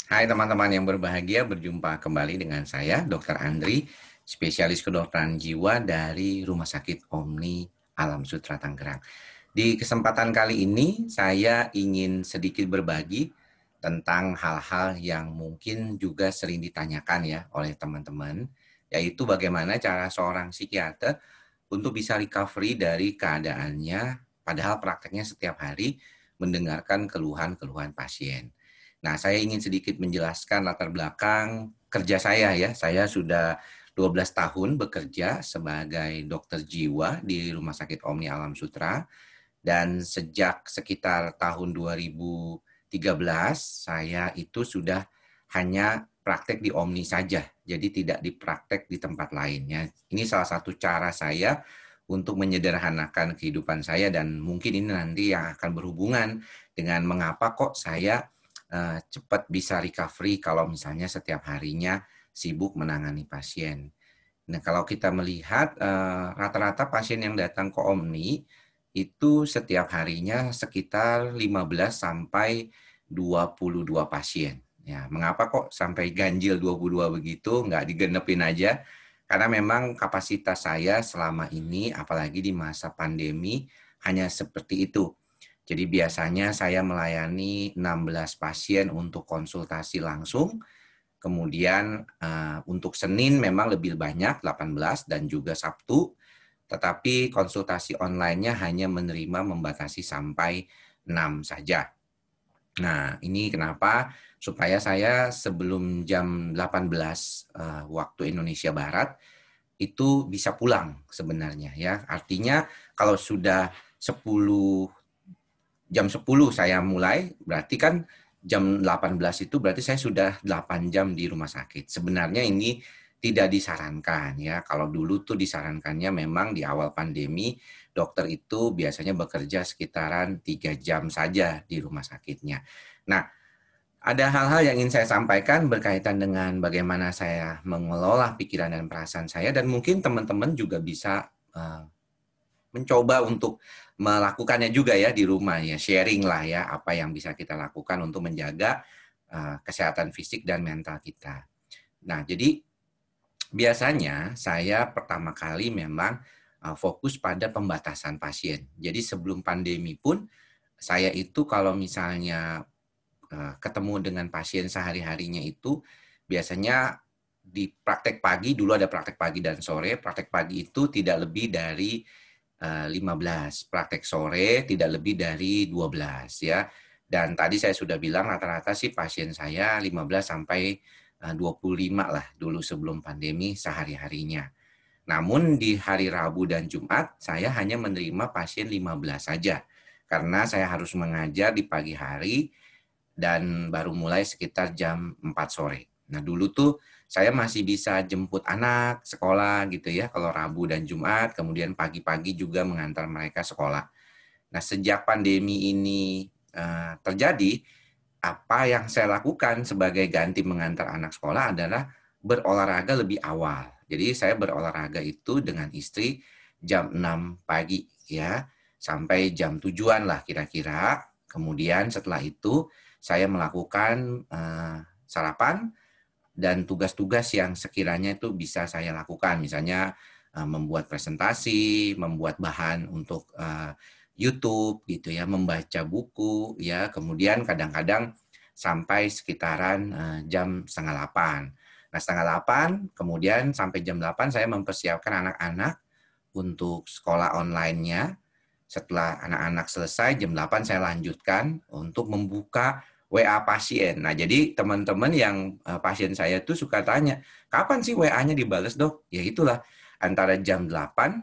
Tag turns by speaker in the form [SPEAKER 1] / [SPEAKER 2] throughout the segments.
[SPEAKER 1] Hai teman-teman yang berbahagia, berjumpa kembali dengan saya, Dr. Andri, spesialis kedokteran jiwa dari Rumah Sakit Omni Alam Sutra Tangerang. Di kesempatan kali ini, saya ingin sedikit berbagi tentang hal-hal yang mungkin juga sering ditanyakan ya oleh teman-teman, yaitu bagaimana cara seorang psikiater untuk bisa recovery dari keadaannya, padahal prakteknya setiap hari mendengarkan keluhan-keluhan pasien. Nah, saya ingin sedikit menjelaskan latar belakang kerja saya ya. Saya sudah 12 tahun bekerja sebagai dokter jiwa di Rumah Sakit Omni Alam Sutra dan sejak sekitar tahun 2013 saya itu sudah hanya praktek di Omni saja. Jadi tidak dipraktek di tempat lainnya. Ini salah satu cara saya untuk menyederhanakan kehidupan saya dan mungkin ini nanti yang akan berhubungan dengan mengapa kok saya cepat bisa recovery kalau misalnya setiap harinya sibuk menangani pasien. Nah, kalau kita melihat rata-rata pasien yang datang ke Omni itu setiap harinya sekitar 15 sampai 22 pasien. Ya, mengapa kok sampai ganjil 22 begitu, nggak digenepin aja? Karena memang kapasitas saya selama ini, apalagi di masa pandemi, hanya seperti itu. Jadi biasanya saya melayani 16 pasien untuk konsultasi langsung, kemudian untuk Senin memang lebih banyak, 18, dan juga Sabtu, tetapi konsultasi online-nya hanya menerima membatasi sampai 6 saja. Nah, ini kenapa? Supaya saya sebelum jam 18 waktu Indonesia Barat, itu bisa pulang sebenarnya ya. Artinya kalau sudah 10 jam 10 saya mulai, berarti kan jam 18 itu berarti saya sudah 8 jam di rumah sakit. Sebenarnya ini tidak disarankan ya. Kalau dulu tuh disarankannya memang di awal pandemi, dokter itu biasanya bekerja sekitaran 3 jam saja di rumah sakitnya. Nah, ada hal-hal yang ingin saya sampaikan berkaitan dengan bagaimana saya mengelola pikiran dan perasaan saya dan mungkin teman-teman juga bisa mencoba untuk melakukannya juga ya di rumah ya, sharing lah ya apa yang bisa kita lakukan untuk menjaga kesehatan fisik dan mental kita. Nah, jadi biasanya saya pertama kali memang fokus pada pembatasan pasien. Jadi sebelum pandemi pun saya itu kalau misalnya ketemu dengan pasien sehari-harinya itu biasanya di praktek pagi, dulu ada praktek pagi dan sore, praktek pagi itu tidak lebih dari 15, praktek sore tidak lebih dari 12 ya. Dan tadi saya sudah bilang rata-rata sih pasien saya 15 sampai 25 lah dulu sebelum pandemi sehari-harinya. Namun di hari Rabu dan Jumat saya hanya menerima pasien 15 saja. Karena saya harus mengajar di pagi hari dan baru mulai sekitar jam 4 sore. Nah dulu tuh saya masih bisa jemput anak sekolah gitu ya, kalau Rabu dan Jumat, kemudian pagi-pagi juga mengantar mereka sekolah. Nah sejak pandemi ini terjadi, apa yang saya lakukan sebagai ganti mengantar anak sekolah adalah berolahraga lebih awal. Jadi saya berolahraga itu dengan istri jam 6 pagi ya, sampai jam 7-an lah kira-kira. Kemudian setelah itu saya melakukan sarapan dan tugas-tugas yang sekiranya itu bisa saya lakukan. Misalnya membuat presentasi, membuat bahan untuk YouTube gitu ya, membaca buku ya, kemudian kadang-kadang sampai sekitaran jam setengah 8. Nah, setengah 8, kemudian sampai jam 8 saya mempersiapkan anak-anak untuk sekolah online-nya. Setelah anak-anak selesai, jam 8 saya lanjutkan untuk membuka WA pasien. Nah, jadi teman-teman yang pasien saya tuh suka tanya, kapan sih WA-nya dibales, Dok? Ya itulah, antara jam 8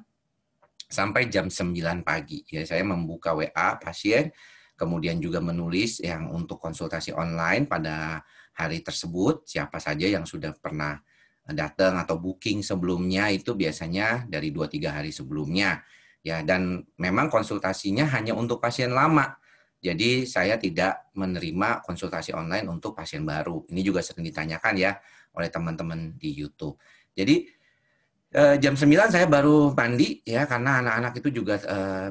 [SPEAKER 1] sampai jam 9 pagi. Ya, saya membuka WA pasien, kemudian juga menulis yang untuk konsultasi online pada hari tersebut, siapa saja yang sudah pernah datang atau booking sebelumnya itu biasanya dari 2-3 hari sebelumnya. Ya, dan memang konsultasinya hanya untuk pasien lama. Jadi saya tidak menerima konsultasi online untuk pasien baru. Ini juga sering ditanyakan ya oleh teman-teman di YouTube. Jadi jam 9 saya baru mandi ya karena anak-anak itu juga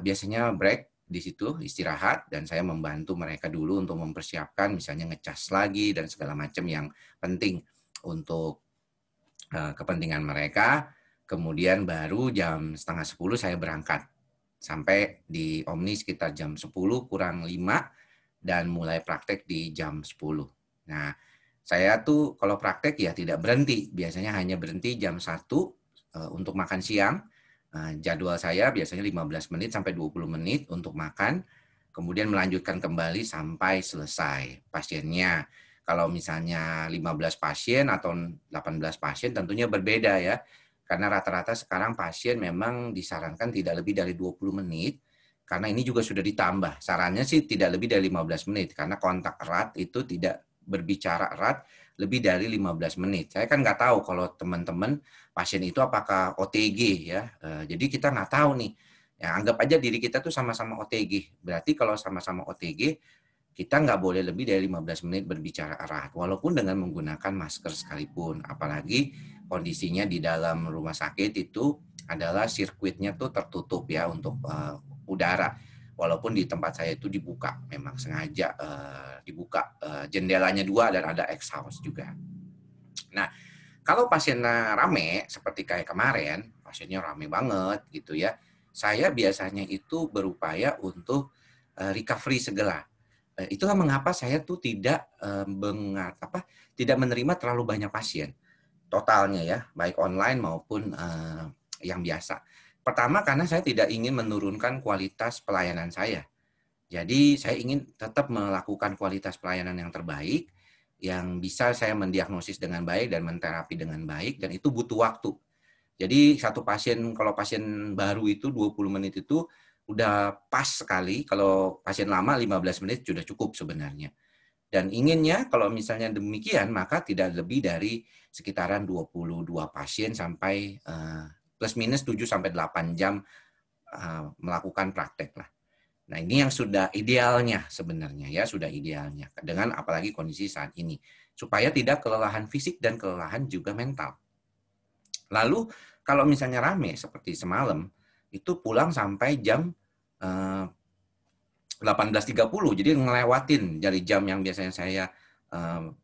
[SPEAKER 1] biasanya break di situ istirahat dan saya membantu mereka dulu untuk mempersiapkan misalnya ngecas lagi dan segala macam yang penting untuk kepentingan mereka. Kemudian baru jam setengah 10 saya berangkat sampai di Omni sekitar jam 10 kurang 5 dan mulai praktek di jam 10. Nah, saya tuh kalau praktek ya tidak berhenti, biasanya hanya berhenti jam 1 untuk makan siang. Jadwal saya biasanya 15 menit sampai 20 menit untuk makan, kemudian melanjutkan kembali sampai selesai pasiennya. Kalau misalnya 15 pasien atau 18 pasien tentunya berbeda ya. Karena rata-rata sekarang pasien memang disarankan tidak lebih dari 20 menit, karena ini juga sudah ditambah. Sarannya sih tidak lebih dari 15 menit, karena kontak erat itu tidak berbicara erat lebih dari 15 menit. Saya kan nggak tahu kalau teman-teman pasien itu apakah OTG ya. Jadi kita nggak tahu nih. Ya, anggap aja diri kita tuh sama-sama OTG. Berarti kalau sama-sama OTG, kita nggak boleh lebih dari 15 menit berbicara erat, walaupun dengan menggunakan masker sekalipun. Apalagi kondisinya di dalam rumah sakit itu adalah sirkuitnya tuh tertutup ya untuk udara. Walaupun di tempat saya itu dibuka, memang sengaja dibuka jendelanya 2 dan ada exhaust juga. Nah, kalau pasiennya rame, seperti kayak kemarin, pasiennya rame banget gitu ya, saya biasanya itu berupaya untuk recovery segala. Itulah mengapa saya tuh tidak menerima terlalu banyak pasien totalnya ya, baik online maupun yang biasa. Pertama karena saya tidak ingin menurunkan kualitas pelayanan saya. Jadi saya ingin tetap melakukan kualitas pelayanan yang terbaik, yang bisa saya mendiagnosis dengan baik dan menterapi dengan baik, dan itu butuh waktu. Jadi satu pasien, kalau pasien baru itu 20 menit itu udah pas sekali, kalau pasien lama 15 menit sudah cukup sebenarnya. Dan inginnya kalau misalnya demikian, maka tidak lebih dari sekitaran 22 pasien sampai plus minus 7 sampai 8 jam melakukan praktek lah. Nah, ini yang sudah idealnya sebenarnya ya, sudah idealnya dengan apalagi kondisi saat ini supaya tidak kelelahan fisik dan kelelahan juga mental. Lalu kalau misalnya rame seperti semalam itu pulang sampai jam 18.30, jadi ngelewatin dari jam yang biasanya saya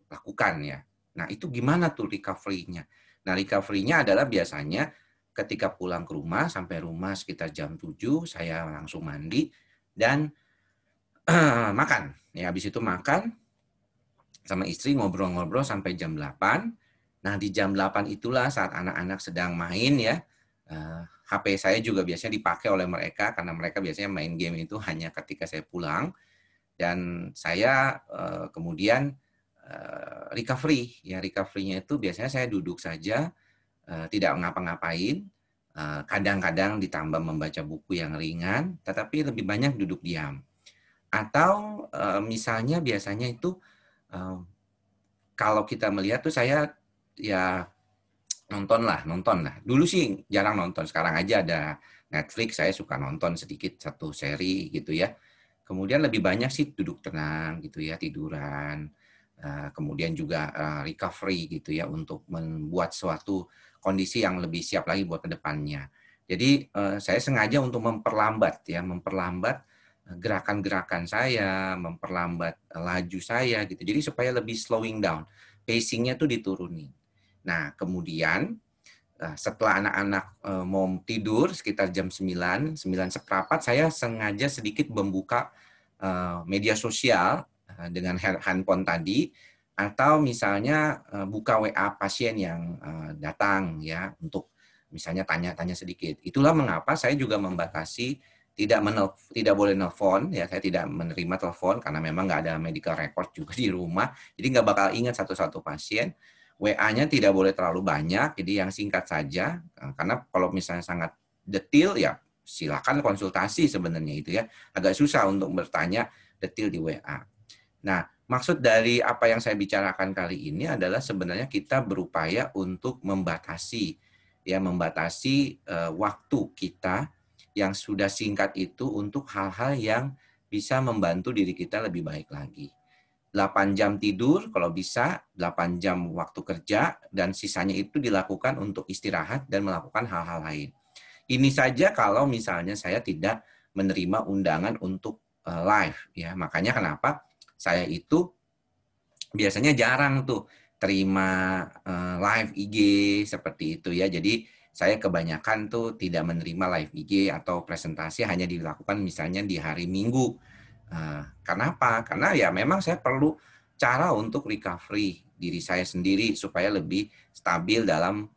[SPEAKER 1] lakukan ya. Nah, itu gimana tuh recovery-nya? Nah, recovery-nya adalah biasanya ketika pulang ke rumah, sampai rumah sekitar jam 7, saya langsung mandi dan makan. Ya, habis itu makan sama istri, ngobrol-ngobrol sampai jam 8. Nah, di jam 8 itulah saat anak-anak sedang main ya. HP saya juga biasanya dipakai oleh mereka karena mereka biasanya main game itu hanya ketika saya pulang. Dan saya kemudian recovery. Ya, recovery-nya itu biasanya saya duduk saja, tidak ngapa-ngapain. Kadang-kadang ditambah membaca buku yang ringan, tetapi lebih banyak duduk diam. Atau misalnya biasanya itu kalau kita melihat tuh saya ya nonton lah. Dulu sih jarang nonton, sekarang aja ada Netflix, saya suka nonton sedikit satu seri gitu ya. Kemudian lebih banyak sih duduk tenang gitu ya, tiduran. Kemudian juga recovery gitu ya untuk membuat suatu kondisi yang lebih siap lagi buat kedepannya. Jadi saya sengaja untuk memperlambat gerakan-gerakan saya, memperlambat laju saya gitu. Jadi supaya lebih slowing down, pacing-nya tuh diturunin. Nah, kemudian setelah anak-anak mau tidur sekitar jam 9 seperempat, saya sengaja sedikit membuka media sosial dengan handphone tadi, atau misalnya buka WA pasien yang datang ya untuk misalnya tanya-tanya sedikit. Itulah mengapa saya juga membatasi tidak boleh nelfon ya, saya tidak menerima telepon karena memang nggak ada medical record juga di rumah, jadi nggak bakal ingat satu-satu pasien. WA-nya tidak boleh terlalu banyak, jadi yang singkat saja, karena kalau misalnya sangat detail ya silakan konsultasi sebenarnya itu ya, agak susah untuk bertanya detail di WA. Nah, maksud dari apa yang saya bicarakan kali ini adalah sebenarnya kita berupaya untuk membatasi waktu kita yang sudah singkat itu untuk hal-hal yang bisa membantu diri kita lebih baik lagi. 8 jam tidur kalau bisa, 8 jam waktu kerja, dan sisanya itu dilakukan untuk istirahat dan melakukan hal-hal lain. Ini saja kalau misalnya saya tidak menerima undangan untuk live ya. Makanya kenapa saya itu biasanya jarang tuh terima live IG seperti itu ya. Jadi saya kebanyakan tuh tidak menerima live IG atau presentasi hanya dilakukan misalnya di hari Minggu. Karena apa? Karena ya memang saya perlu cara untuk recovery diri saya sendiri supaya lebih stabil dalam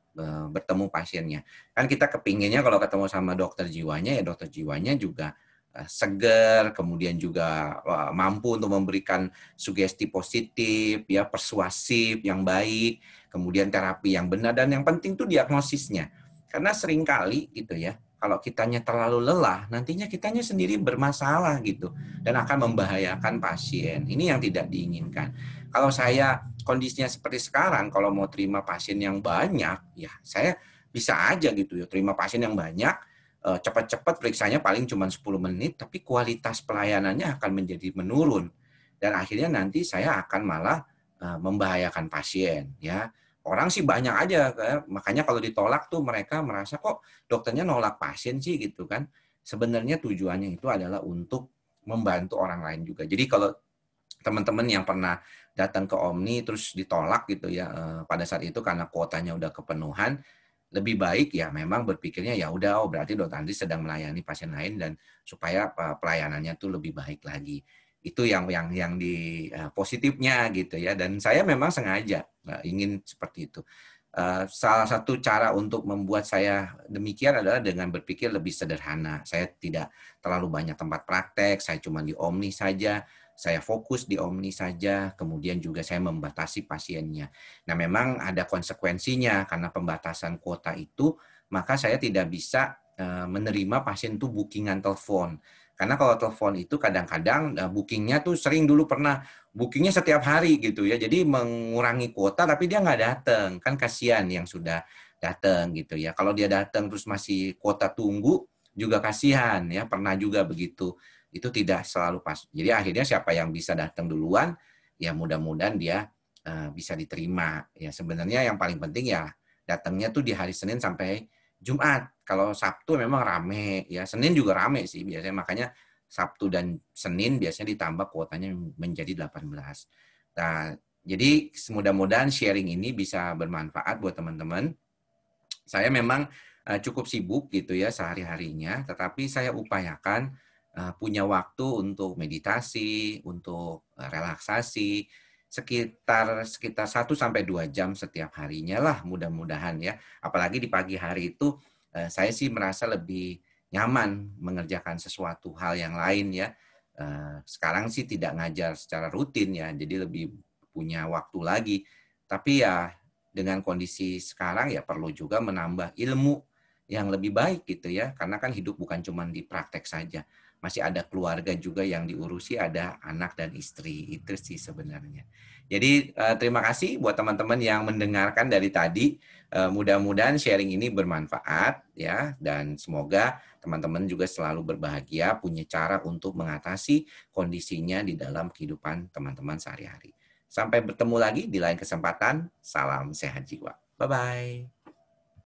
[SPEAKER 1] bertemu pasiennya. Kan kita kepinginnya kalau ketemu sama dokter jiwanya ya dokter jiwanya juga seger, kemudian juga mampu untuk memberikan sugesti positif, ya persuasif yang baik, kemudian terapi yang benar, dan yang penting tuh diagnosisnya. Karena seringkali gitu ya, kalau kitanya terlalu lelah, nantinya kitanya sendiri bermasalah gitu dan akan membahayakan pasien. Ini yang tidak diinginkan. Kalau saya kondisinya seperti sekarang, kalau mau terima pasien yang banyak, ya saya bisa aja gitu ya, terima pasien yang banyak, cepat-cepat periksanya paling cuma 10 menit, tapi kualitas pelayanannya akan menjadi menurun. Dan akhirnya nanti saya akan malah membahayakan pasien. Ya, orang sih banyak aja, makanya kalau ditolak tuh mereka merasa kok dokternya nolak pasien sih gitu kan. Sebenarnya tujuannya itu adalah untuk membantu orang lain juga. Jadi kalau teman-teman yang pernah datang ke Omni terus ditolak gitu ya pada saat itu karena kuotanya udah kepenuhan, lebih baik ya memang berpikirnya ya udah, oh berarti Dokter Andri sedang melayani pasien lain dan supaya pelayanannya tuh lebih baik lagi. Itu yang di positifnya gitu ya, dan saya memang sengaja ingin seperti itu. Salah satu cara untuk membuat saya demikian adalah dengan berpikir lebih sederhana. Saya tidak terlalu banyak tempat praktek, saya cuma di Omni saja, saya fokus di Omni saja, kemudian juga saya membatasi pasiennya. Nah, memang ada konsekuensinya karena pembatasan kuota itu, maka saya tidak bisa menerima pasien itu bookingan telepon. Karena kalau telepon itu kadang-kadang bookingnya tuh sering dulu pernah bookingnya setiap hari gitu ya. Jadi mengurangi kuota tapi dia nggak datang. Kan kasihan yang sudah datang gitu ya. Kalau dia datang terus masih kuota tunggu juga kasihan ya. Pernah juga begitu. Itu tidak selalu pas. Jadi akhirnya siapa yang bisa datang duluan ya mudah-mudahan dia bisa diterima. Ya sebenarnya yang paling penting ya datangnya tuh di hari Senin sampai Jumat. Kalau Sabtu memang rame ya. Senin juga rame sih biasanya. Makanya Sabtu dan Senin biasanya ditambah kuotanya menjadi 18. Nah, jadi mudah-mudahan sharing ini bisa bermanfaat buat teman-teman. Saya memang cukup sibuk gitu ya sehari-harinya, tetapi saya upayakan punya waktu untuk meditasi, untuk relaksasi, sekitar 1 sampai 2 jam setiap harinya lah mudah-mudahan ya. Apalagi di pagi hari itu saya sih merasa lebih nyaman mengerjakan sesuatu hal yang lain ya. Sekarang sih tidak ngajar secara rutin ya, jadi lebih punya waktu lagi. Tapi ya dengan kondisi sekarang ya perlu juga menambah ilmu yang lebih baik gitu ya. Karena kan hidup bukan cuma di praktek saja. Masih ada keluarga juga yang diurusi, ada anak dan istri. Itu sih sebenarnya. Jadi terima kasih buat teman-teman yang mendengarkan dari tadi. Mudah-mudahan sharing ini bermanfaat ya, dan semoga teman-teman juga selalu berbahagia, punya cara untuk mengatasi kondisinya di dalam kehidupan teman-teman sehari-hari. Sampai bertemu lagi di lain kesempatan. Salam sehat jiwa. Bye-bye.